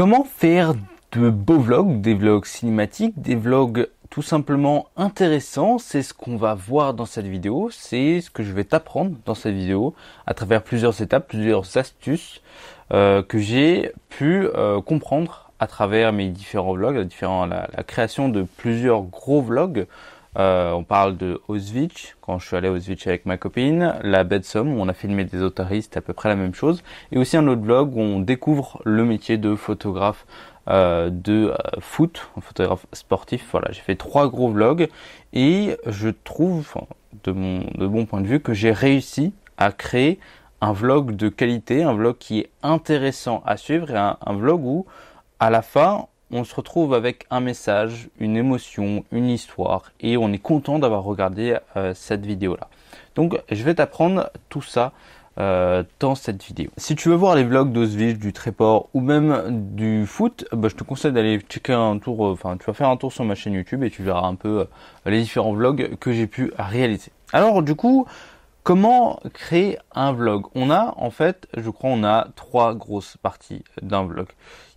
Comment faire de beaux vlogs, des vlogs cinématiques, des vlogs tout simplement intéressants? C'est ce qu'on va voir dans cette vidéo, c'est ce que je vais t'apprendre dans cette vidéo à travers plusieurs étapes, plusieurs astuces que j'ai pu comprendre à travers mes différents vlogs, la création de plusieurs gros vlogs. On parle de Auschwitz, quand je suis allé à Auschwitz avec ma copine, la Baie de Somme où on a filmé des otaries, c'était à peu près la même chose, et aussi un autre vlog où on découvre le métier de photographe foot, un photographe sportif. Voilà, j'ai fait 3 gros vlogs et je trouve, de mon point de vue, que j'ai réussi à créer un vlog de qualité, un vlog qui est intéressant à suivre et un vlog où, à la fin, on se retrouve avec un message, une émotion, une histoire et on est content d'avoir regardé cette vidéo-là. Donc, je vais t'apprendre tout ça dans cette vidéo. Si tu veux voir les vlogs d'Auschwitz, du Tréport ou même du foot, je te conseille d'aller checker un tour, tu vas faire un tour sur ma chaîne YouTube et tu verras un peu les différents vlogs que j'ai pu réaliser. Alors du coup, comment créer un vlog? On a en fait, je crois, on a 3 grosses parties d'un vlog.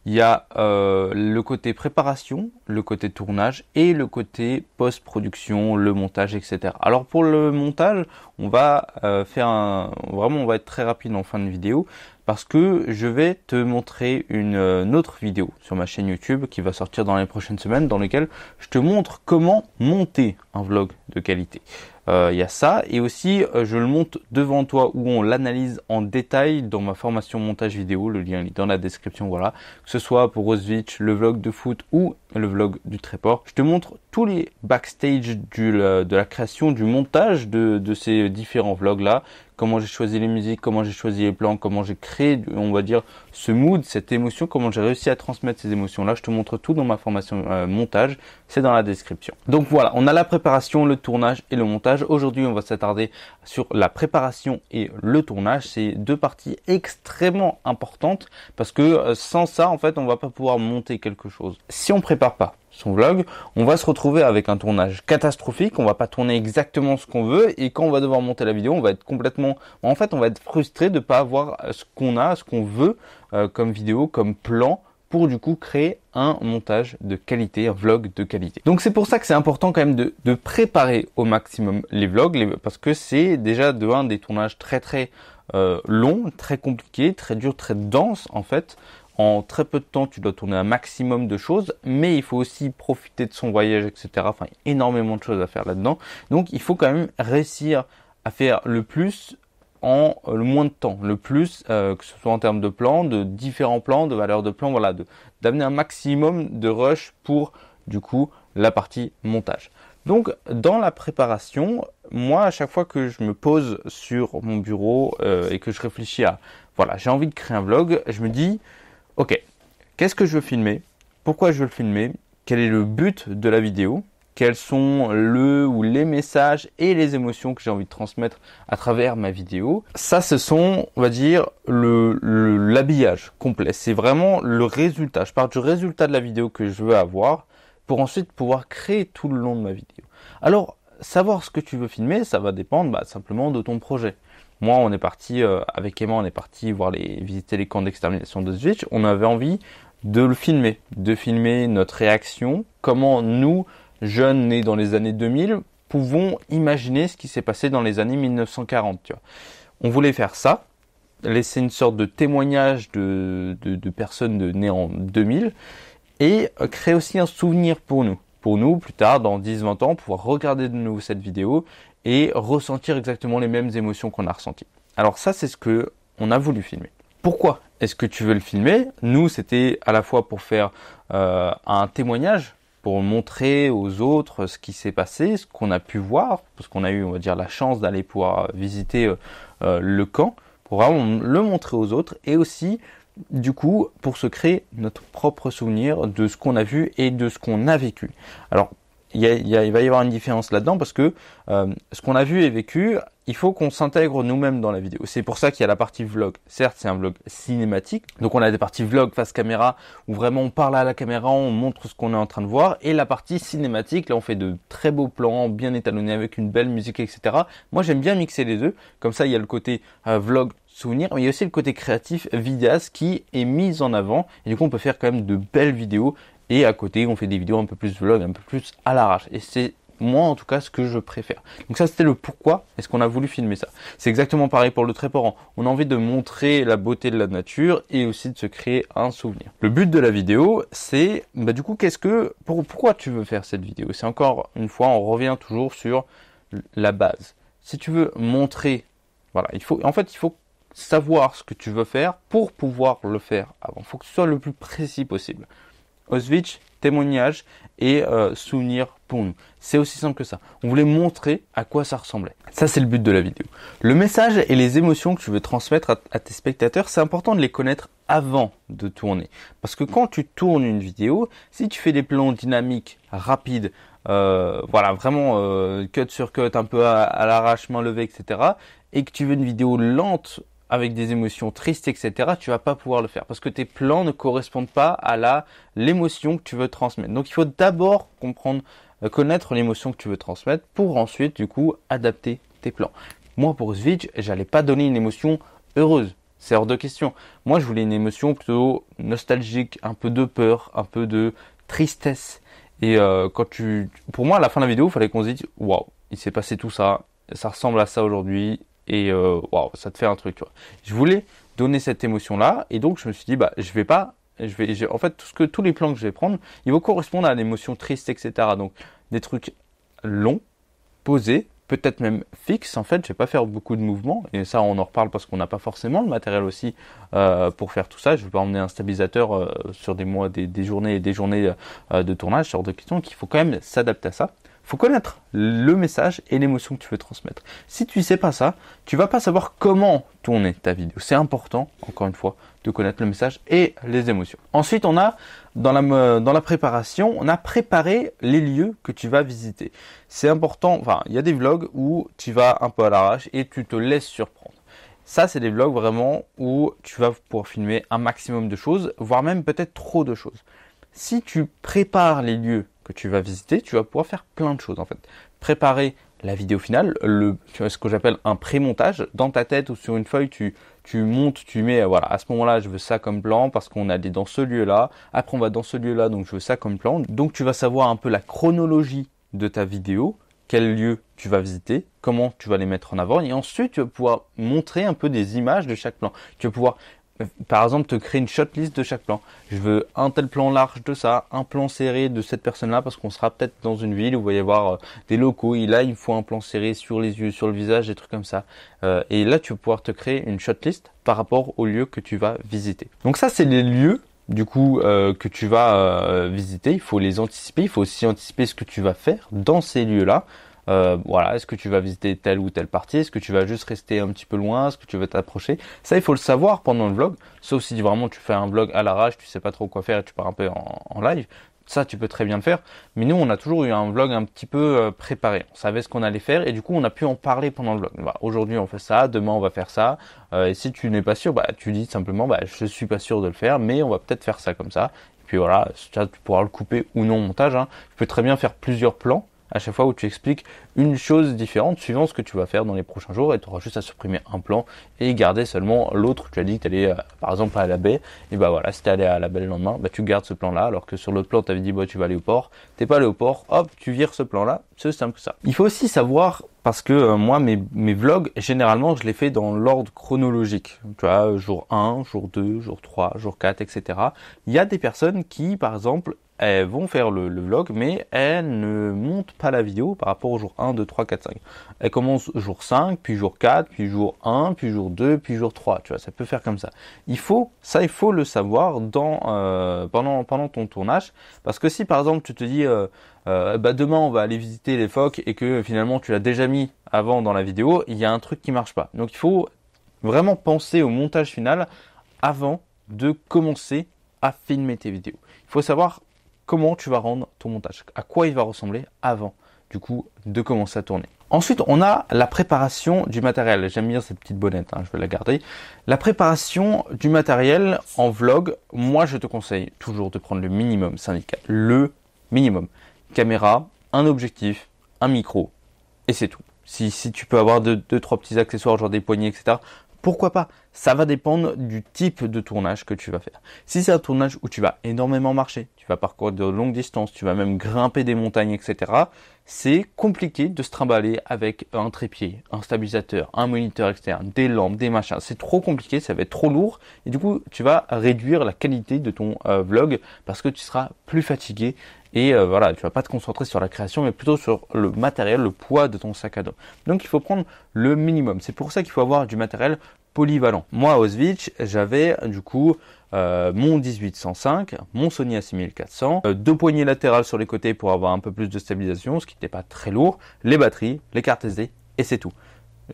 Il y a le côté préparation, le côté tournage et le côté post-production, le montage, etc. Alors pour le montage, on va on va être très rapide en fin de vidéo parce que je vais te montrer une autre vidéo sur ma chaîne YouTube qui va sortir dans les prochaines semaines dans laquelle je te montre comment monter un vlog de qualité. Il y a ça et aussi je le monte devant toi où on l'analyse en détail dans ma formation montage vidéo, le lien est dans la description, voilà, que ce soit pour Auschwitz, le vlog de foot ou le vlog du Tréport. Je te montre tous les backstage de la création, du montage de ces différents vlogs là, comment j'ai choisi les musiques, comment j'ai choisi les plans, comment j'ai créé, on va dire, ce mood, cette émotion, comment j'ai réussi à transmettre ces émotions là. Je te montre tout dans ma formation montage, c'est dans la description. Donc voilà, on a la préparation, le tournage et le montage. Aujourd'hui, on va s'attarder sur la préparation et le tournage. C'est 2 parties extrêmement importantes parce que sans ça, en fait, on va pas pouvoir monter quelque chose. Si on prépare pas son vlog, on va se retrouver avec un tournage catastrophique, on va pas tourner exactement ce qu'on veut et quand on va devoir monter la vidéo, on va être complètement, en fait, on va être frustré de pas avoir ce qu'on veut comme vidéo, comme plan, pour du coup créer un montage de qualité, un vlog de qualité. Donc c'est pour ça que c'est important quand même de préparer au maximum les vlogs, parce que c'est déjà des tournages très longs, très compliqués, très durs, très denses en fait. En très peu de temps, tu dois tourner un maximum de choses, mais il faut aussi profiter de son voyage, etc. Enfin, il y a énormément de choses à faire là-dedans. Donc il faut quand même réussir à faire le plus en le moins de temps, le plus, que ce soit en termes de plans, de différents plans, de valeurs de plans, voilà, d'amener un maximum de rush pour, du coup, la partie montage. Donc, dans la préparation, moi, à chaque fois que je me pose sur mon bureau et que je réfléchis à, voilà, j'ai envie de créer un vlog, je me dis, ok, qu'est-ce que je veux filmer? Pourquoi je veux le filmer? Quel est le but de la vidéo? Quels sont les messages et les émotions que j'ai envie de transmettre à travers ma vidéo? Ça, ce sont, on va dire, l'habillage complet. C'est vraiment le résultat. Je pars du résultat de la vidéo que je veux avoir pour ensuite pouvoir créer tout le long de ma vidéo. Alors, savoir ce que tu veux filmer, ça va dépendre simplement de ton projet. Moi, on est parti, avec Emma, on est parti visiter les camps d'extermination d'Auschwitz. On avait envie de filmer notre réaction, comment nous, jeunes nés dans les années 2000, pouvons imaginer ce qui s'est passé dans les années 1940. Tu vois. On voulait faire ça, laisser une sorte de témoignage de personnes nées en 2000 et créer aussi un souvenir pour nous. Pour nous, plus tard, dans 10-20 ans, pouvoir regarder de nouveau cette vidéo et ressentir exactement les mêmes émotions qu'on a ressenties. Alors ça, c'est ce que on a voulu filmer. Pourquoi est-ce que tu veux le filmer? Nous, c'était à la fois pour faire un témoignage, pour montrer aux autres ce qui s'est passé, ce qu'on a pu voir, parce qu'on a eu, on va dire, la chance d'aller pouvoir visiter le camp, pour vraiment le montrer aux autres, et aussi, du coup, pour se créer notre propre souvenir de ce qu'on a vu et de ce qu'on a vécu. Alors, il va y avoir une différence là-dedans parce que ce qu'on a vu et vécu, il faut qu'on s'intègre nous-mêmes dans la vidéo. C'est pour ça qu'il y a la partie vlog. Certes, c'est un vlog cinématique. Donc, on a des parties vlog face caméra où vraiment on parle à la caméra, on montre ce qu'on est en train de voir. Et la partie cinématique, là, on fait de très beaux plans, bien étalonnés avec une belle musique, etc. Moi, j'aime bien mixer les deux. Comme ça, il y a le côté vlog souvenir, mais il y a aussi le côté créatif vidéaste qui est mis en avant. Et du coup, on peut faire quand même de belles vidéos. Et à côté, on fait des vidéos un peu plus vlog, un peu plus à l'arrache. Et c'est moi, en tout cas, ce que je préfère. Donc ça, c'était le pourquoi est-ce qu'on a voulu filmer ça. C'est exactement pareil pour le tréparent. On a envie de montrer la beauté de la nature et aussi de se créer un souvenir. Le but de la vidéo, c'est, du coup, pourquoi tu veux faire cette vidéo? C'est encore une fois, on revient toujours sur la base. Si tu veux montrer, voilà, il faut savoir ce que tu veux faire pour pouvoir le faire avant. Il faut que ce soit le plus précis possible. Auschwitz, témoignage et souvenir pour nous. C'est aussi simple que ça. On voulait montrer à quoi ça ressemblait. Ça, c'est le but de la vidéo. Le message et les émotions que tu veux transmettre à tes spectateurs, c'est important de les connaître avant de tourner. Parce que quand tu tournes une vidéo, si tu fais des plans dynamiques, rapides, vraiment cut sur cut, un peu à l'arrache, main levée, etc., et que tu veux une vidéo lente, avec des émotions tristes, etc., tu vas pas pouvoir le faire parce que tes plans ne correspondent pas à l'émotion que tu veux transmettre. Donc il faut d'abord connaître l'émotion que tu veux transmettre pour ensuite, du coup, adapter tes plans. Moi, pour Auschwitz, j'allais pas donner une émotion heureuse. C'est hors de question. Moi, je voulais une émotion plutôt nostalgique, un peu de peur, un peu de tristesse. Et pour moi, à la fin de la vidéo, il fallait qu'on se dise, waouh, il s'est passé tout ça, ça ressemble à ça aujourd'hui. Et waouh, ça te fait un truc, tu vois. Je voulais donner cette émotion-là, et donc je me suis dit, en fait, tous les plans que je vais prendre, ils vont correspondre à l'émotion triste, etc. Donc, des trucs longs, posés, peut-être même fixes. En fait, je vais pas faire beaucoup de mouvements, et ça, on en reparle parce qu'on n'a pas forcément le matériel aussi pour faire tout ça. Je vais pas emmener un stabilisateur sur des mois, des journées et des journées de tournage, sur de questions, qu'il faut quand même s'adapter à ça. Faut connaître le message et l'émotion que tu veux transmettre. Si tu ne sais pas ça, tu vas pas savoir comment tourner ta vidéo. C'est important, encore une fois, de connaître le message et les émotions. Ensuite, on a, dans la préparation, on a préparé les lieux que tu vas visiter. C'est important, il y a des vlogs où tu vas un peu à l'arrache et tu te laisses surprendre. Ça, c'est des vlogs vraiment où tu vas pouvoir filmer un maximum de choses, voire même peut-être trop de choses. Si tu prépares les lieux que tu vas visiter, tu vas pouvoir faire plein de choses en fait. Préparer la vidéo finale, ce que j'appelle un pré-montage. Dans ta tête ou sur une feuille, tu montes, tu mets, voilà, à ce moment-là, je veux ça comme plan parce qu'on a dans ce lieu-là. Après, on va dans ce lieu-là, donc je veux ça comme plan. Donc, tu vas savoir un peu la chronologie de ta vidéo, quel lieu tu vas visiter, comment tu vas les mettre en avant. Et ensuite, tu vas pouvoir montrer un peu des images de chaque plan. Tu vas pouvoir par exemple, te créer une shortlist de chaque plan. Je veux un tel plan large de ça, un plan serré de cette personne-là, parce qu'on sera peut-être dans une ville où il va y avoir des locaux, et là, il faut un plan serré sur les yeux, sur le visage, des trucs comme ça. Et là, tu vas pouvoir te créer une shortlist par rapport au lieu que tu vas visiter. Donc ça, c'est les lieux, du coup, que tu vas visiter. Il faut les anticiper. Il faut aussi anticiper ce que tu vas faire dans ces lieux-là. Est-ce que tu vas visiter telle ou telle partie? Est-ce que tu vas juste rester un petit peu loin? Est-ce que tu vas t'approcher? Ça, il faut le savoir pendant le vlog. Sauf si vraiment tu fais un vlog à l'arrache, tu sais pas trop quoi faire et tu pars un peu en live. Ça, tu peux très bien le faire. Mais nous, on a toujours eu un vlog un petit peu préparé. On savait ce qu'on allait faire et du coup, on a pu en parler pendant le vlog. Aujourd'hui, on fait ça. Demain, on va faire ça. Et si tu n'es pas sûr, tu dis simplement, je suis pas sûr de le faire, mais on va peut-être faire ça comme ça. Et puis voilà, ça, tu pourras le couper ou non au montage. Tu peux très bien faire plusieurs plans à chaque fois où tu expliques une chose différente suivant ce que tu vas faire dans les prochains jours et tu auras juste à supprimer un plan et garder seulement l'autre. Tu as dit que tu allais par exemple à la baie et si tu allais à la baie le lendemain, tu gardes ce plan là alors que sur l'autre plan tu avais dit tu vas aller au port, t'es pas allé au port, hop, tu vires ce plan là, c'est aussi simple que ça. Il faut aussi savoir parce que moi mes vlogs généralement je les fais dans l'ordre chronologique. Tu vois, jour 1, jour 2, jour 3, jour 4, etc. Il y a des personnes qui par exemple elles vont faire le vlog, mais elles ne montent pas la vidéo par rapport au jour 1, 2, 3, 4, 5. Elles commencent jour 5, puis jour 4, puis jour 1, puis jour 2, puis jour 3. Tu vois, ça peut faire comme ça. Il faut le savoir pendant ton tournage. Parce que si par exemple tu te dis demain on va aller visiter les phoques et que finalement tu l'as déjà mis avant dans la vidéo, il y a un truc qui marche pas. Donc il faut vraiment penser au montage final avant de commencer à filmer tes vidéos. Il faut savoir comment tu vas rendre ton montage, à quoi il va ressembler avant, du coup, de commencer à tourner. Ensuite, on a la préparation du matériel. J'aime bien cette petite bonnette, je vais la garder. La préparation du matériel en vlog, moi, je te conseille toujours de prendre le minimum syndical. Le minimum. Caméra, un objectif, un micro, et c'est tout. Si tu peux avoir deux, trois petits accessoires, genre des poignées, etc., Pourquoi pas? Ça va dépendre du type de tournage que tu vas faire. Si c'est un tournage où tu vas énormément marcher, tu vas parcourir de longues distances, tu vas même grimper des montagnes, etc., c'est compliqué de se trimballer avec un trépied, un stabilisateur, un moniteur externe, des lampes, des machins. C'est trop compliqué, ça va être trop lourd et du coup, tu vas réduire la qualité de ton vlog parce que tu seras plus fatigué et voilà, tu vas pas te concentrer sur la création mais plutôt sur le matériel, le poids de ton sac à dos. Donc il faut prendre le minimum. C'est pour ça qu'il faut avoir du matériel polyvalent. Moi, à Auschwitz, j'avais du coup mon 1805, mon Sony A6400, deux poignées latérales sur les côtés pour avoir un peu plus de stabilisation, ce qui n'était pas très lourd, les batteries, les cartes SD, et c'est tout.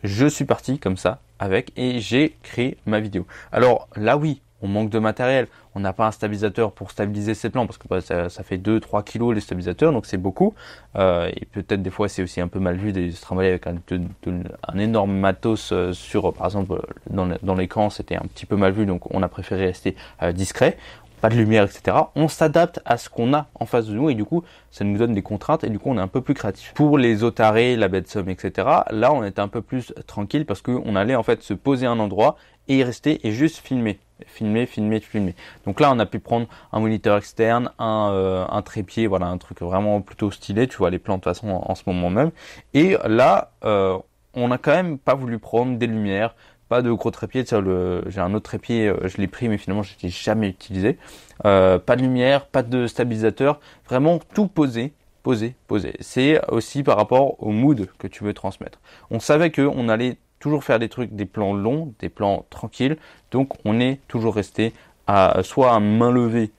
Je suis parti comme ça avec et j'ai créé ma vidéo. Alors là, oui, on manque de matériel. On n'a pas un stabilisateur pour stabiliser ses plans parce que bah, ça fait 2-3 kilos les stabilisateurs, donc c'est beaucoup. Et peut-être des fois c'est aussi un peu mal vu de se trimballer avec un énorme matos sur, par exemple, dans l'écran, c'était un petit peu mal vu, donc on a préféré rester discret. Pas de lumière, etc. On s'adapte à ce qu'on a en face de nous et du coup, ça nous donne des contraintes et du coup, on est un peu plus créatif. Pour les otaries, la baie de Somme, etc., là, on était un peu plus tranquille parce qu'on allait en fait se poser à un endroit et y rester et juste filmer. Filmer. Donc là, on a pu prendre un moniteur externe, un trépied, voilà, un truc vraiment plutôt stylé. Tu vois les plans de toute façon en ce moment même. Et là, on n'a quand même pas voulu prendre des lumières, pas de gros trépied. J'ai un autre trépied, je l'ai pris, mais finalement, je l'ai jamais utilisé. Pas de lumière, pas de stabilisateur, vraiment tout posé. C'est aussi par rapport au mood que tu veux transmettre. On savait qu'on allait toujours faire des plans longs, des plans tranquilles. Donc, on est toujours resté soit à main levée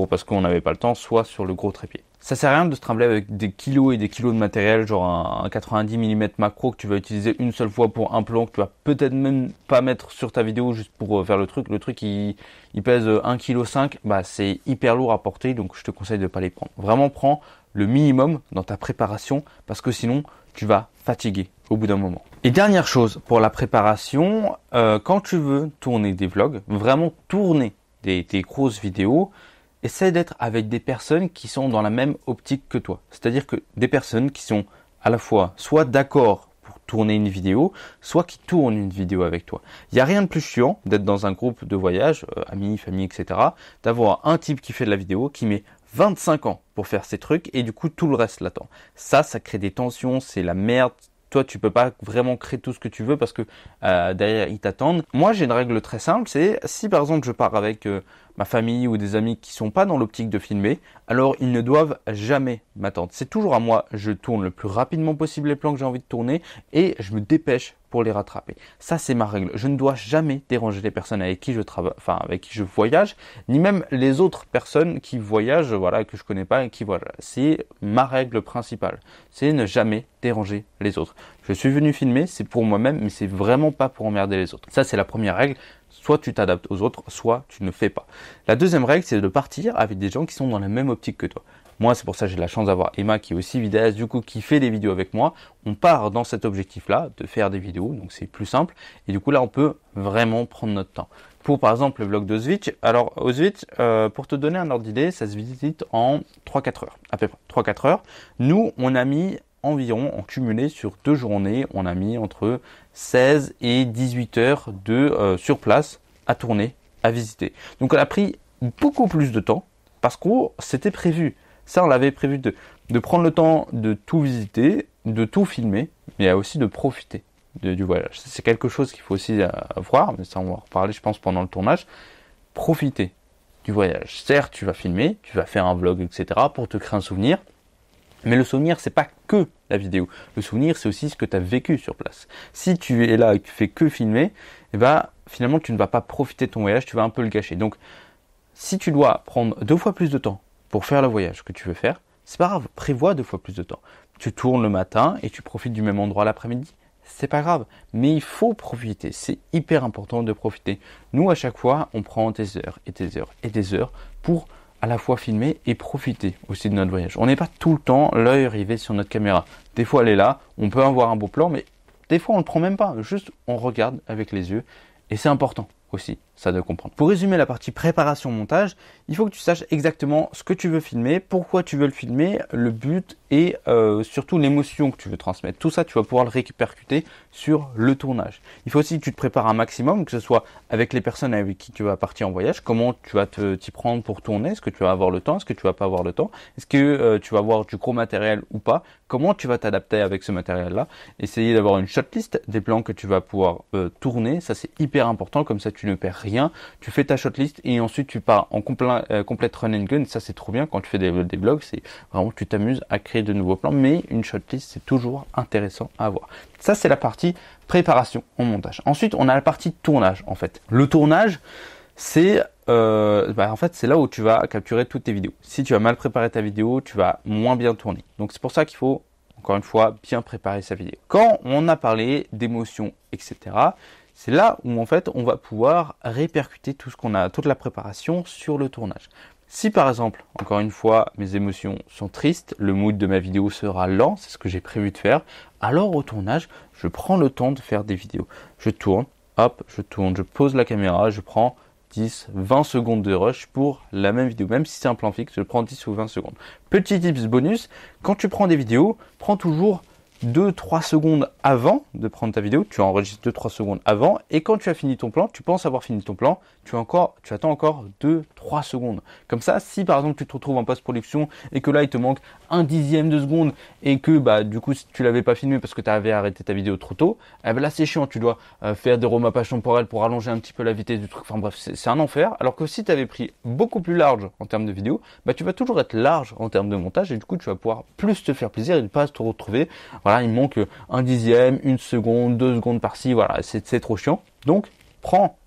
parce qu'on n'avait pas le temps, soit sur le gros trépied. Ça sert à rien de se trimballer avec des kilos et des kilos de matériel, genre un 90 mm macro que tu vas utiliser une seule fois pour un plan que tu vas peut-être même pas mettre sur ta vidéo juste pour faire le truc. Le truc, il pèse 1,5 kg, bah, c'est hyper lourd à porter, donc je te conseille de ne pas les prendre. Vraiment, prends le minimum dans ta préparation parce que sinon, tu vas fatiguer au bout d'un moment. Et dernière chose pour la préparation, quand tu veux tourner des vlogs, vraiment tourner des grosses vidéos, essaie d'être avec des personnes qui sont dans la même optique que toi. C'est-à-dire que des personnes qui sont à la fois soit d'accord pour tourner une vidéo, soit qui tournent une vidéo avec toi. Il n'y a rien de plus chiant d'être dans un groupe de voyage, amis, famille, etc., d'avoir un type qui fait de la vidéo, qui met 25 ans pour faire ces trucs et du coup tout le reste l'attend. Ça crée des tensions, c'est la merde. Toi, tu peux pas vraiment créer tout ce que tu veux parce que derrière, ils t'attendent. Moi, j'ai une règle très simple, c'est si par exemple je pars avec ma famille ou des amis qui sont pas dans l'optique de filmer, alors ils ne doivent jamais m'attendre. C'est toujours à moi, je tourne le plus rapidement possible les plans que j'ai envie de tourner et je me dépêche pour les rattraper. Ça, c'est ma règle. Je ne dois jamais déranger les personnes avec qui je travaille, enfin avec qui je voyage, ni même les autres personnes qui voyagent, voilà, que je connais pas et qui voyagent. C'est ma règle principale. C'est ne jamais déranger les autres. Je suis venu filmer, c'est pour moi-même, mais c'est vraiment pas pour emmerder les autres. Ça, c'est la première règle. Soit tu t'adaptes aux autres, soit tu ne fais pas. La deuxième règle, c'est de partir avec des gens qui sont dans la même optique que toi. Moi, c'est pour ça que j'ai la chance d'avoir Emma qui est aussi vidéaste, du coup, qui fait des vidéos avec moi. On part dans cet objectif-là, de faire des vidéos, donc c'est plus simple. Et du coup, là, on peut vraiment prendre notre temps. Pour, par exemple, le vlog d'Auschwitz. Alors, Auschwitz, pour te donner un ordre d'idée, ça se visite en 3-4 heures, à peu près 3-4 heures. Nous, on a mis environ, en cumulé sur 2 journées, on a mis entre 16 et 18 heures sur place à tourner, à visiter. Donc, on a pris beaucoup plus de temps parce que c'était prévu. Ça, on l'avait prévu de prendre le temps de tout visiter, de tout filmer, mais aussi de profiter du voyage. C'est quelque chose qu'il faut aussi voir, mais ça, on va en reparler, je pense, pendant le tournage. Profiter du voyage. Certes, tu vas filmer, tu vas faire un vlog, etc., pour te créer un souvenir, mais le souvenir, c'est pas que la vidéo. Le souvenir, c'est aussi ce que tu as vécu sur place. Si tu es là et que tu fais que filmer, eh ben, finalement, tu ne vas pas profiter de ton voyage, tu vas un peu le gâcher. Donc, si tu dois prendre 2 fois plus de temps pour faire le voyage que tu veux faire, c'est pas grave, prévois 2 fois plus de temps. Tu tournes le matin et tu profites du même endroit l'après-midi, c'est pas grave, mais il faut profiter, c'est hyper important de profiter. Nous, à chaque fois, on prend des heures et des heures et des heures pour à la fois filmer et profiter aussi de notre voyage. On n'est pas tout le temps l'œil rivé sur notre caméra. Des fois, elle est là, on peut avoir un beau plan, mais des fois, on ne le prend même pas, juste on regarde avec les yeux et c'est important aussi ça de comprendre. Pour résumer la partie préparation montage, il faut que tu saches exactement ce que tu veux filmer, pourquoi tu veux le filmer, le but et surtout l'émotion que tu veux transmettre. Tout ça, tu vas pouvoir le répercuter sur le tournage. Il faut aussi que tu te prépares un maximum, que ce soit avec les personnes avec qui tu vas partir en voyage, comment tu vas t'y prendre pour tourner, est-ce que tu vas avoir le temps, est-ce que tu vas pas avoir le temps, est-ce que tu vas avoir du gros matériel ou pas, comment tu vas t'adapter avec ce matériel-là, essayer d'avoir une shotlist des plans que tu vas pouvoir tourner, ça c'est hyper important, comme ça tu ne perds rien, tu fais ta shotlist et ensuite tu pars en complète run and gun, ça c'est trop bien quand tu fais des vlogs, c'est vraiment tu t'amuses à créer de nouveaux plans, mais une shotlist c'est toujours intéressant à avoir. Ça c'est la partie préparation en montage. Ensuite on a la partie tournage en fait. Le tournage c'est en fait c'est là où tu vas capturer toutes tes vidéos. Si tu as mal préparé ta vidéo, tu vas moins bien tourner. Donc c'est pour ça qu'il faut encore une fois bien préparer sa vidéo. Quand on a parlé d'émotions, etc., c'est là où en fait on va pouvoir répercuter tout ce qu'on a, toute la préparation sur le tournage. Si par exemple, encore une fois, mes émotions sont tristes, le mood de ma vidéo sera lent, c'est ce que j'ai prévu de faire, alors au tournage, je prends le temps de faire des vidéos. Je tourne, hop, je tourne, je pose la caméra, je prends 10, 20 secondes de rush pour la même vidéo. Même si c'est un plan fixe, je prends 10 ou 20 secondes. Petit tips bonus, quand tu prends des vidéos, prends toujours 2-3 secondes avant de prendre ta vidéo, tu enregistres 2-3 secondes avant, et quand tu as fini ton plan, tu penses avoir fini ton plan, tu attends encore 2-3 secondes. Comme ça, si par exemple tu te retrouves en post-production et que là il te manque un dixième de seconde et que du coup si tu l'avais pas filmé parce que tu avais arrêté ta vidéo trop tôt, là c'est chiant, tu dois faire des remapages temporels pour allonger un petit peu la vitesse du truc, enfin bref, c'est un enfer. Alors que si tu avais pris beaucoup plus large en termes de vidéo, tu vas toujours être large en termes de montage et du coup tu vas pouvoir plus te faire plaisir et ne pas te retrouver. Voilà, il manque un dixième, une seconde, 2 secondes par-ci, voilà, c'est trop chiant. Donc, prends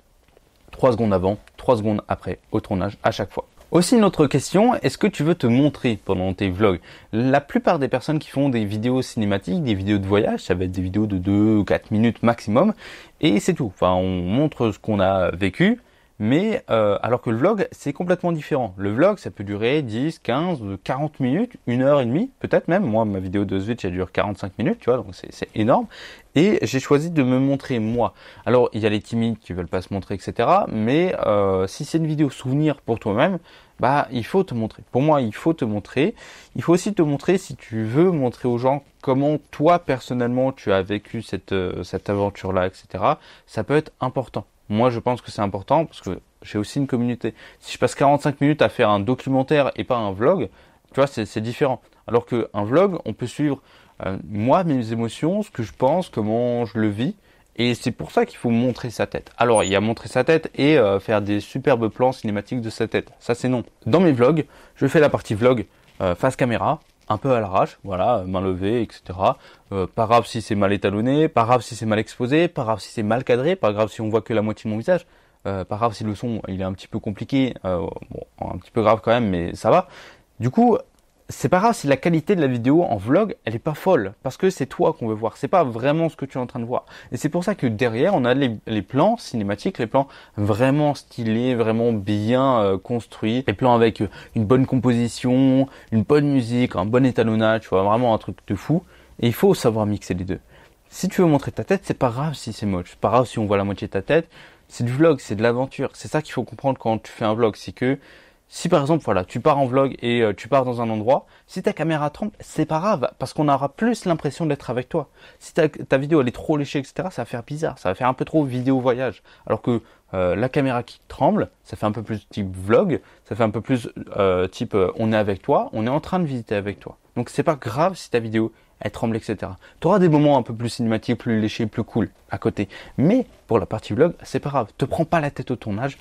3 secondes avant, 3 secondes après au tournage à chaque fois. Aussi une autre question, est-ce que tu veux te montrer pendant tes vlogs? La plupart des personnes qui font des vidéos cinématiques, des vidéos de voyage, ça va être des vidéos de 2 ou 4 minutes maximum, et c'est tout. Enfin, on montre ce qu'on a vécu, mais alors que le vlog, c'est complètement différent. Le vlog, ça peut durer 10, 15, 40 minutes, 1h30, peut-être même. Moi, ma vidéo de Switch, elle dure 45 minutes, tu vois, donc c'est énorme. Et j'ai choisi de me montrer moi. Alors, il y a les timides qui veulent pas se montrer, etc. Mais si c'est une vidéo souvenir pour toi-même, il faut te montrer. Pour moi, il faut te montrer. Il faut aussi te montrer si tu veux montrer aux gens comment toi, personnellement, tu as vécu cette aventure-là, etc. Ça peut être important. Moi, je pense que c'est important parce que j'ai aussi une communauté. Si je passe 45 minutes à faire un documentaire et pas un vlog, tu vois, c'est différent. Alors qu'un vlog, on peut suivre moi, mes émotions, ce que je pense, comment je le vis. Et c'est pour ça qu'il faut montrer sa tête. Alors, il y a montrer sa tête et faire des superbes plans cinématiques de sa tête. Ça, c'est non. Dans mes vlogs, je fais la partie vlog face caméra, un peu à l'arrache, voilà, main levée, etc. Pas grave si c'est mal étalonné, pas grave si c'est mal exposé, pas grave si c'est mal cadré, pas grave si on voit que la moitié de mon visage, pas grave si le son il est un petit peu compliqué, un petit peu grave quand même, mais ça va. Du coup, c'est pas grave si la qualité de la vidéo en vlog, elle est pas folle, parce que c'est toi qu'on veut voir, c'est pas vraiment ce que tu es en train de voir. Et c'est pour ça que derrière, on a les plans cinématiques, les plans vraiment stylés, vraiment bien construits, les plans avec une bonne composition, une bonne musique, un bon étalonnage, tu vois, vraiment un truc de fou. Et il faut savoir mixer les deux. Si tu veux montrer ta tête, c'est pas grave si c'est moche, c'est pas grave si on voit la moitié de ta tête, c'est du vlog, c'est de l'aventure. C'est ça qu'il faut comprendre quand tu fais un vlog, c'est que si par exemple, voilà, tu pars en vlog et tu pars dans un endroit, si ta caméra tremble, c'est pas grave, parce qu'on aura plus l'impression d'être avec toi. Si ta vidéo elle est trop léchée, etc., ça va faire bizarre, ça va faire un peu trop vidéo voyage. Alors que la caméra qui tremble, ça fait un peu plus type vlog, ça fait un peu plus type on est avec toi, on est en train de visiter avec toi. Donc c'est pas grave si ta vidéo elle tremble, etc. Tu auras des moments un peu plus cinématiques, plus léchés, plus cool à côté. Mais pour la partie vlog, c'est pas grave. Te prends pas la tête au tournage.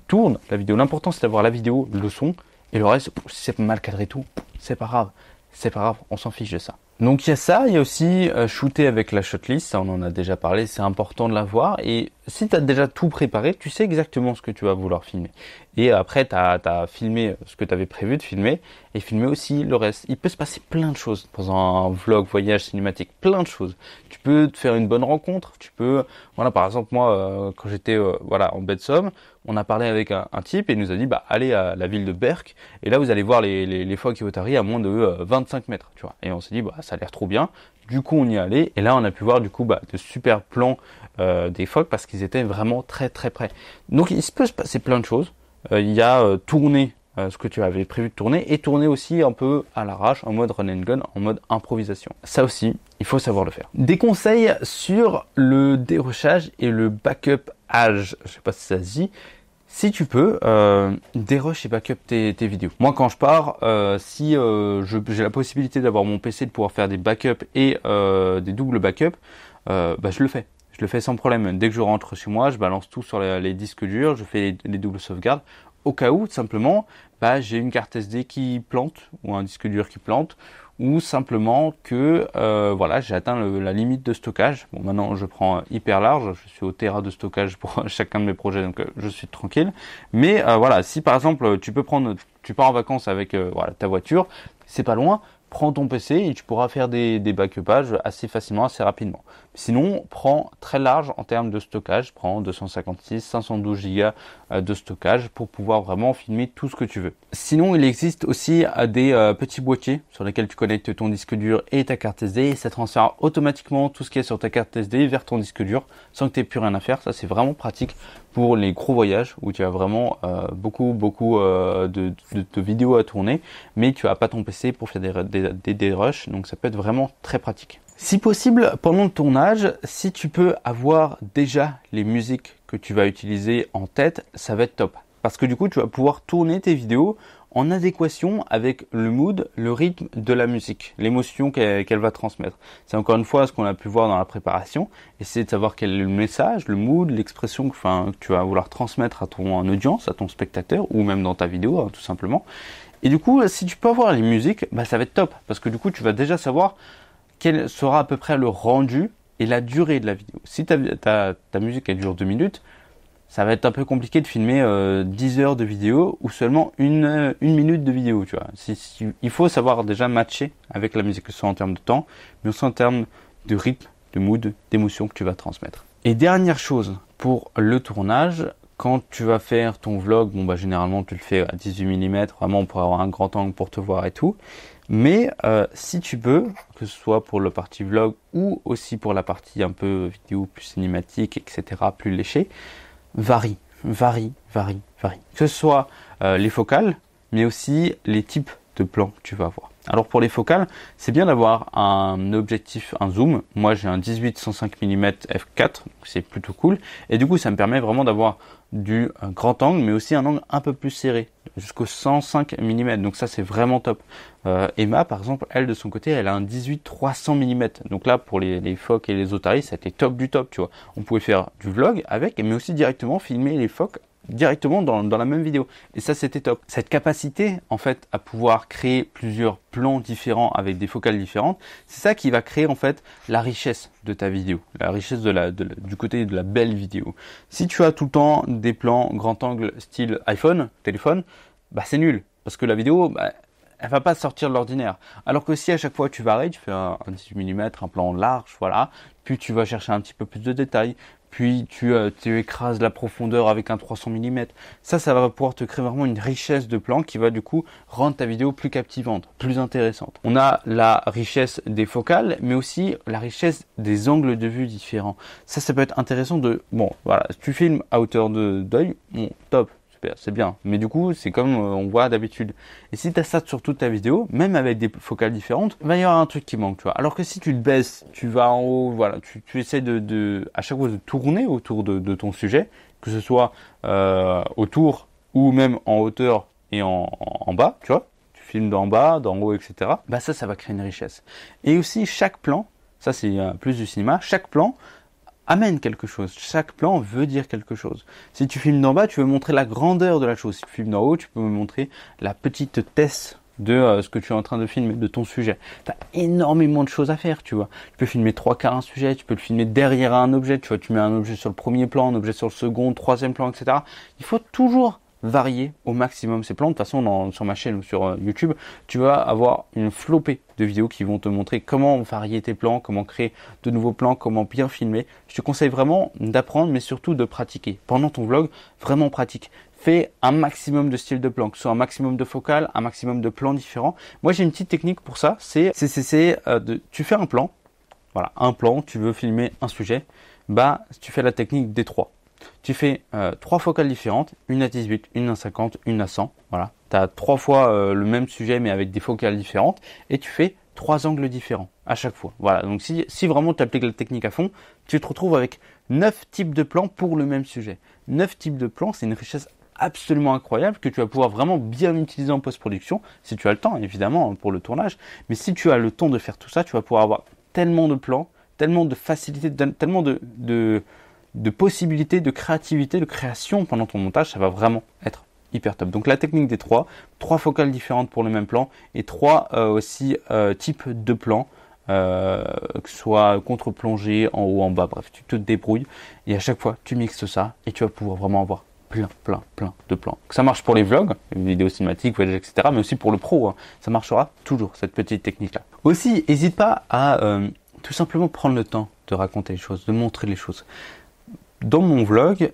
Tourne la vidéo. L'important c'est d'avoir la vidéo, le son, et le reste, si c'est mal cadré tout, c'est pas grave. C'est pas grave, on s'en fiche de ça. Donc il y a ça, il y a aussi shooter avec la shotlist, ça on en a déjà parlé, c'est important de l'avoir. Et si tu as déjà tout préparé, tu sais exactement ce que tu vas vouloir filmer. Et après, tu as filmé ce que tu avais prévu de filmer et filmer aussi le reste. Il peut se passer plein de choses dans un vlog, voyage cinématique, plein de choses. Tu peux te faire une bonne rencontre, tu peux, voilà, par exemple moi, quand j'étais en baie de Somme, on a parlé avec un type et il nous a dit, bah, allez à la ville de Berck et là, vous allez voir les phoques et otaries à moins de 25 mètres, tu vois. Et on s'est dit, bah, ça a l'air trop bien. Du coup, on y est allé et là, on a pu voir du coup de super plans des phoques parce qu'ils étaient vraiment très très près. Donc, il se peut se passer plein de choses. Il y a tourner ce que tu avais prévu de tourner et tourner aussi un peu à l'arrache, en mode run and gun, en mode improvisation. Ça aussi, il faut savoir le faire. Des conseils sur le dérochage et le backup âge. Je sais pas si ça se dit. Si tu peux, dérush et backup tes vidéos. Moi, quand je pars, si j'ai la possibilité d'avoir mon PC, de pouvoir faire des backups et des doubles backups, bah, je le fais. Je le fais sans problème. Dès que je rentre chez moi, je balance tout sur les disques durs, je fais les doubles sauvegardes. Au cas où, simplement, bah, j'ai une carte SD qui plante ou un disque dur qui plante, ou simplement que voilà, j'ai atteint la limite de stockage. Bon, maintenant je prends hyper large, je suis au téra de stockage pour chacun de mes projets, donc je suis tranquille. Mais voilà, si par exemple tu pars en vacances avec voilà, ta voiture, c'est pas loin, prends ton PC et tu pourras faire des backupages assez facilement, assez rapidement. Sinon, prends très large en termes de stockage, prends 256, 512 Go de stockage pour pouvoir vraiment filmer tout ce que tu veux. Sinon, il existe aussi des petits boîtiers sur lesquels tu connectes ton disque dur et ta carte SD et ça transfère automatiquement tout ce qui est sur ta carte SD vers ton disque dur sans que tu aies plus rien à faire. Ça, c'est vraiment pratique pour les gros voyages où tu as vraiment beaucoup de vidéos à tourner, mais tu n'as pas ton PC pour faire des rushs, donc ça peut être vraiment très pratique. Si possible, pendant le tournage, si tu peux avoir déjà les musiques que tu vas utiliser en tête, ça va être top. Parce que du coup, tu vas pouvoir tourner tes vidéos en adéquation avec le mood, le rythme de la musique, l'émotion qu'elle va transmettre. C'est encore une fois ce qu'on a pu voir dans la préparation, essayer de savoir quel est le message, le mood, l'expression que tu vas vouloir transmettre à ton audience, à ton spectateur, ou même dans ta vidéo, hein, tout simplement. Et du coup, si tu peux avoir les musiques, bah, ça va être top, parce que du coup, tu vas déjà savoir quel sera à peu près le rendu et la durée de la vidéo. Si ta musique elle dure 2 minutes, ça va être un peu compliqué de filmer 10 heures de vidéo ou seulement une minute de vidéo. Tu vois. Il faut savoir déjà matcher avec la musique, que ce soit en termes de temps, mais aussi en termes de rythme, de mood, d'émotion que tu vas transmettre. Et dernière chose pour le tournage, quand tu vas faire ton vlog, bon bah généralement tu le fais à 18 mm, vraiment pour avoir un grand angle pour te voir et tout. Mais si tu peux, que ce soit pour la partie vlog ou aussi pour la partie un peu vidéo plus cinématique, etc., plus léché, varie. Que ce soit les focales, mais aussi les types de plans que tu vas avoir. Alors pour les focales, c'est bien d'avoir un objectif, un zoom. Moi j'ai un 18-105 mm f4, c'est plutôt cool. Et du coup ça me permet vraiment d'avoir du grand angle, mais aussi un angle un peu plus serré, jusqu'au 105 mm. Donc ça c'est vraiment top. Emma par exemple, elle de son côté, elle a un 18-300 mm. Donc là pour les phoques et les otaries, ça a été top du top, tu vois. On pouvait faire du vlog avec, mais aussi directement filmer les phoques directement dans la même vidéo. Et ça, c'était top. Cette capacité, en fait, à pouvoir créer plusieurs plans différents avec des focales différentes, c'est ça qui va créer, en fait, la richesse de ta vidéo. La richesse du côté de la belle vidéo. Si tu as tout le temps des plans grand angle style iPhone, téléphone, bah, c'est nul. Parce que la vidéo, bah, elle va pas sortir de l'ordinaire. Alors que si à chaque fois tu varies, tu fais un 18 mm, un plan large, voilà, puis tu vas chercher un petit peu plus de détails, puis tu écrases la profondeur avec un 300 mm. Ça va pouvoir te créer vraiment une richesse de plans qui va du coup rendre ta vidéo plus captivante, plus intéressante. On a la richesse des focales, mais aussi la richesse des angles de vue différents. Ça peut être intéressant bon, voilà, si tu filmes à hauteur d'œil, bon, top. C'est bien, mais du coup c'est comme on voit d'habitude. Et si tu as ça sur toute ta vidéo, même avec des focales différentes, il va y avoir un truc qui manque, tu vois. Alors que si tu te baisses, tu vas en haut, voilà, tu essaies à chaque fois de tourner autour de ton sujet, que ce soit autour ou même en hauteur et en bas, tu vois. Tu filmes d'en bas, d'en haut, etc. Bah ça va créer une richesse. Et aussi chaque plan, ça c'est plus du cinéma, chaque plan amène quelque chose. Chaque plan veut dire quelque chose. Si tu filmes d'en bas, tu veux montrer la grandeur de la chose. Si tu filmes d'en haut, tu peux montrer la petitesse de ce que tu es en train de filmer, de ton sujet. Tu as énormément de choses à faire, tu vois. Tu peux filmer 3/4 un sujet, tu peux le filmer derrière un objet, tu vois. Tu mets un objet sur le premier plan, un objet sur le second, troisième plan, etc. Il faut toujours varier au maximum ces plans. De toute façon, sur ma chaîne ou sur YouTube, tu vas avoir une flopée de vidéos qui vont te montrer comment varier tes plans, comment créer de nouveaux plans, comment bien filmer. Je te conseille vraiment d'apprendre, mais surtout de pratiquer. Pendant ton vlog, vraiment pratique. Fais un maximum de styles de plans, que ce soit un maximum de focales, un maximum de plans différents. Moi, j'ai une petite technique pour ça. Tu fais un plan. Voilà, un plan, tu veux filmer un sujet. Tu fais la technique des 3. Tu fais 3 focales différentes, une à 18, une à 50, une à 100. Voilà, tu as 3 fois le même sujet mais avec des focales différentes et tu fais 3 angles différents à chaque fois. Voilà, donc si vraiment tu appliques la technique à fond, tu te retrouves avec 9 types de plans pour le même sujet. 9 types de plans, c'est une richesse absolument incroyable que tu vas pouvoir vraiment bien utiliser en post-production, si tu as le temps évidemment pour le tournage. Mais si tu as le temps de faire tout ça, tu vas pouvoir avoir tellement de plans, tellement de facilité, tellement de possibilités, de créativité, de création pendant ton montage, ça va vraiment être hyper top. Donc la technique des 3 focales différentes pour le même plan et 3 types de plans, que ce soit contre-plongée, en haut, en bas, bref, tu te débrouilles et à chaque fois tu mixes ça et tu vas pouvoir vraiment avoir plein de plans. Que ça marche pour les vlogs, les vidéos cinématiques, voyages, etc., mais aussi pour le pro, hein. Ça marchera toujours, cette petite technique-là. Aussi, n'hésite pas à tout simplement prendre le temps de raconter les choses, de montrer les choses. Dans mon vlog,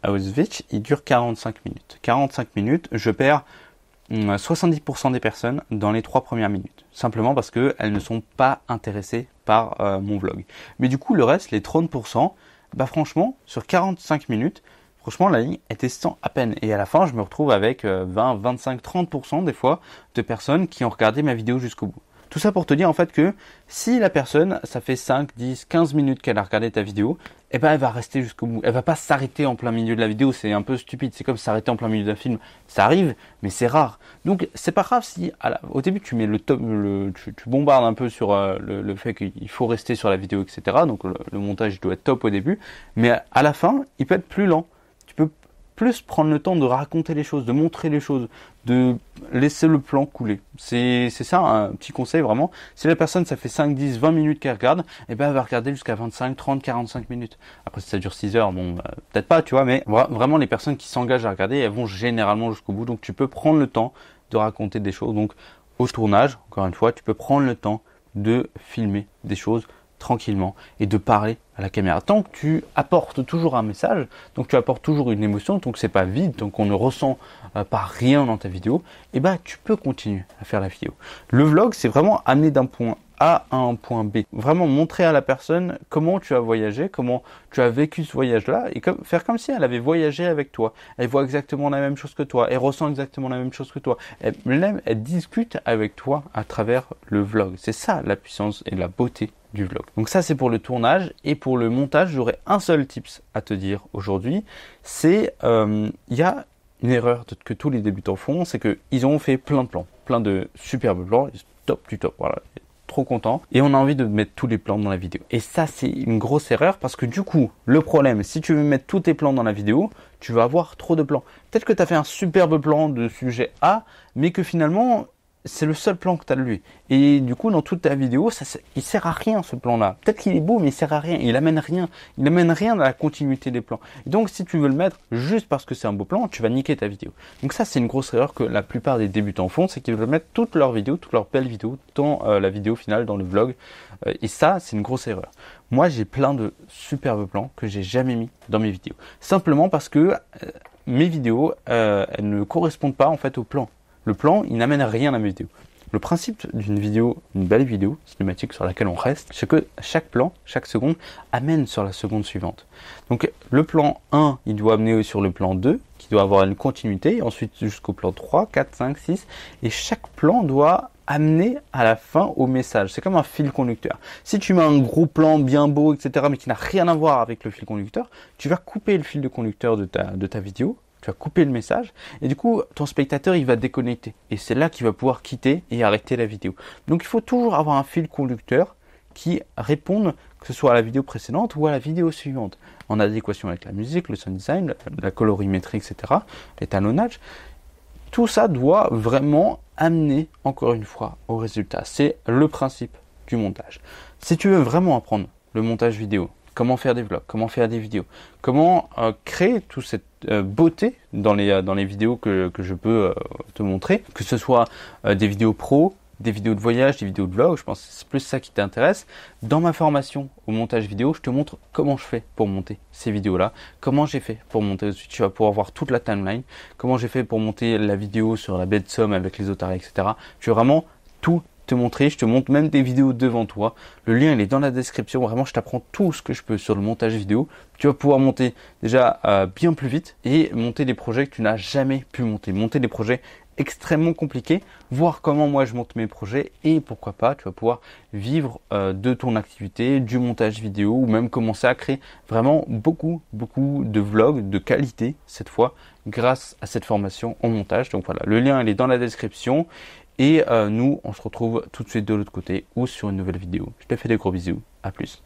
Auschwitz, il dure 45 minutes. 45 minutes, je perds 70% des personnes dans les 3 premières minutes. Simplement parce qu'elles ne sont pas intéressées par mon vlog. Mais du coup, le reste, les 30%, franchement, sur 45 minutes, franchement, la ligne était sans à peine. Et à la fin, je me retrouve avec 20, 25, 30% des fois de personnes qui ont regardé ma vidéo jusqu'au bout. Tout ça pour te dire en fait que si la personne, ça fait 5, 10, 15 minutes qu'elle a regardé ta vidéo, elle va rester jusqu'au bout. Elle va pas s'arrêter en plein milieu de la vidéo, c'est un peu stupide. C'est comme s'arrêter en plein milieu d'un film. Ça arrive, mais c'est rare. Donc c'est pas grave si au début tu mets tu bombardes un peu sur le fait qu'il faut rester sur la vidéo, etc. Donc le montage doit être top au début, mais à la fin, il peut être plus lent. Tu peux plus prendre le temps de raconter les choses, de montrer les choses, de laisser le plan couler. C'est ça un petit conseil vraiment. Si la personne, ça fait 5, 10, 20 minutes qu'elle regarde, elle va regarder jusqu'à 25, 30, 45 minutes. Après, si ça dure 6 heures, peut-être pas, tu vois, mais vraiment les personnes qui s'engagent à regarder, elles vont généralement jusqu'au bout. Donc tu peux prendre le temps de raconter des choses. Donc au tournage, encore une fois, tu peux prendre le temps de filmer des choses tranquillement et de parler à la caméra. Tant que tu apportes toujours un message, donc tu apportes toujours une émotion, donc c'est pas vide, donc on ne ressent pas rien dans ta vidéo, et tu peux continuer à faire la vidéo. Le vlog, c'est vraiment amener d'un point A à un point B. Vraiment montrer à la personne comment tu as voyagé, comment tu as vécu ce voyage-là, et faire comme si elle avait voyagé avec toi. Elle voit exactement la même chose que toi, elle ressent exactement la même chose que toi. Elle discute avec toi à travers le vlog. C'est ça la puissance et la beauté du vlog. Donc ça c'est pour le tournage, et pour le montage j'aurais un seul tips à te dire aujourd'hui, c'est il y a une erreur que tous les débutants font, c'est qu'ils ont fait plein de plans, plein de superbes plans, top du top, voilà, trop content, et on a envie de mettre tous les plans dans la vidéo. Et ça c'est une grosse erreur, parce que du coup le problème, si tu veux mettre tous tes plans dans la vidéo, tu vas avoir trop de plans. Peut-être que tu as fait un superbe plan de sujet A, mais que finalement c'est le seul plan que tu as de lui. Et du coup, dans toute ta vidéo, il sert à rien ce plan-là. Peut-être qu'il est beau, mais il sert à rien. Il amène rien. Il amène rien à la continuité des plans. Et donc, si tu veux le mettre juste parce que c'est un beau plan, tu vas niquer ta vidéo. Donc ça, c'est une grosse erreur que la plupart des débutants font, c'est qu'ils veulent mettre toutes leurs vidéos, toutes leurs belles vidéos dans la vidéo finale, dans le vlog. Et ça, c'est une grosse erreur. Moi, j'ai plein de superbes plans que j'ai jamais mis dans mes vidéos. Simplement parce que mes vidéos, elles ne correspondent pas en fait au plan. Le plan, il n'amène rien à ma vidéo. Le principe d'une vidéo, une belle vidéo cinématique sur laquelle on reste, c'est que chaque plan, chaque seconde, amène sur la seconde suivante. Donc le plan 1, il doit amener sur le plan 2, qui doit avoir une continuité, ensuite jusqu'au plan 3, 4, 5, 6, et chaque plan doit amener à la fin au message. C'est comme un fil conducteur. Si tu mets un gros plan bien beau, etc., mais qui n'a rien à voir avec le fil conducteur, tu vas couper le fil de conducteur de ta vidéo, tu vas couper le message, et du coup, ton spectateur, il va déconnecter. Et c'est là qu'il va pouvoir quitter et arrêter la vidéo. Donc, il faut toujours avoir un fil conducteur qui réponde, que ce soit à la vidéo précédente ou à la vidéo suivante, en adéquation avec la musique, le sound design, la colorimétrie, etc., l'étalonnage. Tout ça doit vraiment amener, encore une fois, au résultat. C'est le principe du montage. Si tu veux vraiment apprendre le montage vidéo, comment faire des vlogs, comment faire des vidéos, comment créer toute cette beauté dans les vidéos que je peux te montrer, que ce soit des vidéos pro, des vidéos de voyage, des vidéos de vlog, je pense que c'est plus ça qui t'intéresse. Dans ma formation au montage vidéo, je te montre comment je fais pour monter ces vidéos-là, comment j'ai fait pour monter, tu vas pouvoir voir toute la timeline, comment j'ai fait pour monter la vidéo sur la baie de Somme avec les otaries, etc. Je vais vraiment tout te montrer, je te montre même des vidéos devant toi. Le lien il est dans la description, vraiment je t'apprends tout ce que je peux sur le montage vidéo. Tu vas pouvoir monter déjà bien plus vite et monter des projets que tu n'as jamais pu monter des projets extrêmement compliqués, voir comment moi je monte mes projets et pourquoi pas tu vas pouvoir vivre de ton activité, du montage vidéo ou même commencer à créer vraiment beaucoup de vlogs de qualité cette fois grâce à cette formation en montage. Donc voilà, le lien il est dans la description et nous on se retrouve tout de suite de l'autre côté ou sur une nouvelle vidéo. Je te fais des gros bisous, à plus.